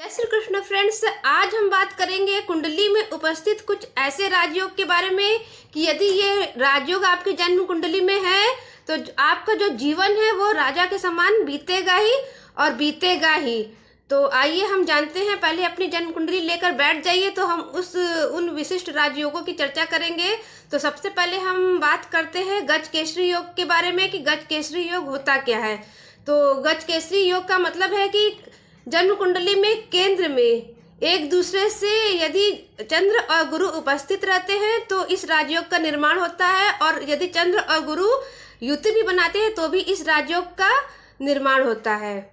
जय श्री कृष्ण फ्रेंड्स। आज हम बात करेंगे कुंडली में उपस्थित कुछ ऐसे राजयोग के बारे में कि यदि ये राजयोग आपकी जन्म कुंडली में है तो आपका जो जीवन है वो राजा के समान बीतेगा ही और बीतेगा ही। तो आइए हम जानते हैं। पहले अपनी जन्म कुंडली लेकर बैठ जाइए तो हम उन विशिष्ट राजयोगों की चर्चा करेंगे। तो सबसे पहले हम बात करते हैं गज केसरी योग के बारे में कि गज केसरी योग होता क्या है। तो गज केसरी योग का मतलब है कि जन्म कुंडली में केंद्र में एक दूसरे से यदि चंद्र और गुरु उपस्थित रहते हैं तो इस राजयोग का निर्माण होता है, और यदि चंद्र और गुरु युति भी बनाते हैं तो भी इस राजयोग का निर्माण होता है।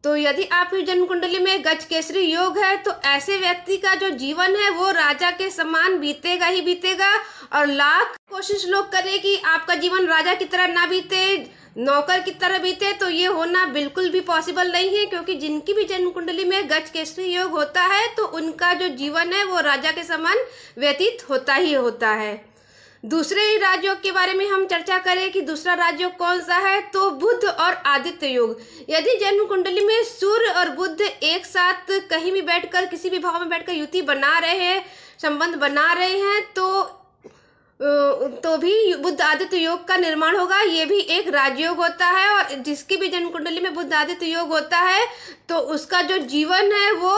तो यदि आपकी जन्म कुंडली में गज केसरी योग है तो ऐसे व्यक्ति का जो जीवन है वो राजा के समान बीतेगा ही बीतेगा। और लाख कोशिश लोग करें कि आपका जीवन राजा की तरह ना बीते, नौकर की तरह बीते, तो ये होना बिल्कुल भी पॉसिबल नहीं है, क्योंकि जिनकी भी जन्म कुंडली में गज केसरी योग होता है तो उनका जो जीवन है वो राजा के समान व्यतीत होता ही होता है। दूसरे राजयोग के बारे में हम चर्चा करें कि दूसरा राजयोग कौन सा है, तो बुध और आदित्य योग। यदि जन्म कुंडली में सूर्य और बुध एक साथ कहीं भी बैठकर किसी भी भाव में बैठकर युति बना रहे हैं, संबंध बना रहे हैं, तो भी बुध आदित्य योग का निर्माण होगा। ये भी एक राजयोग होता है, और जिसकी भी जन्म कुंडली में बुध आदित्य योग होता है तो उसका जो जीवन है वो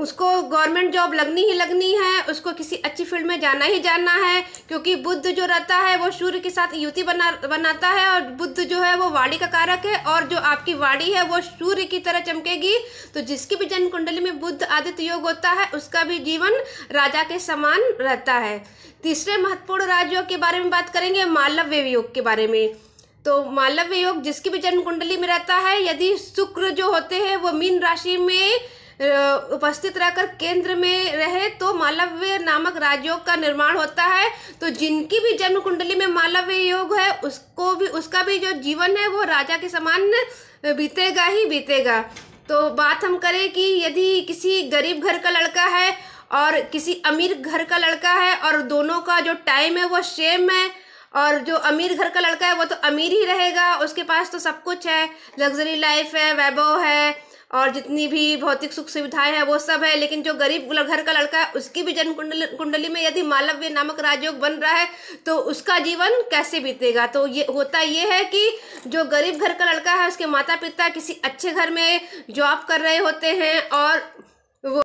उसको गवर्नमेंट जॉब लगनी ही लगनी है, उसको किसी अच्छी फील्ड में जाना ही जाना है, क्योंकि बुध जो रहता है वो सूर्य के साथ युति बनाता है, और बुध जो है वो वाणी का कारक है, और जो आपकी वाणी है वो सूर्य की तरह चमकेगी। तो जिसकी भी जन्म कुंडली में बुध आदित्य योग होता है उसका भी जीवन राजा के समान रहता है। तीसरे महत्वपूर्ण राजयोग के बारे में बात करेंगे, मालव्य योग के बारे में। तो मालव्य योग जिसकी भी जन्म कुंडली में रहता है, यदि शुक्र जो होते हैं वो मीन राशि में उपस्थित रहकर केंद्र में रहे तो मालव्य नामक राजयोग का निर्माण होता है। तो जिनकी भी जन्म कुंडली में मालव्य योग है उसका भी जो जीवन है वो राजा के समान बीतेगा ही बीतेगा। तो बात हम करें कि यदि किसी गरीब घर का लड़का है और किसी अमीर घर का लड़का है और दोनों का जो टाइम है वो सेम है, और जो अमीर घर का लड़का है वो तो अमीर ही रहेगा, उसके पास तो सब कुछ है, लग्जरी लाइफ है, वैभव है, और जितनी भी भौतिक सुख सुविधाएं हैं वो सब है। लेकिन जो गरीब घर का लड़का है उसकी भी जन्म कुंडली में यदि मालव्य नामक राजयोग बन रहा है तो उसका जीवन कैसे बीतेगा। तो ये होता ये है कि जो गरीब घर का लड़का है उसके माता पिता किसी अच्छे घर में जॉब कर रहे होते हैं और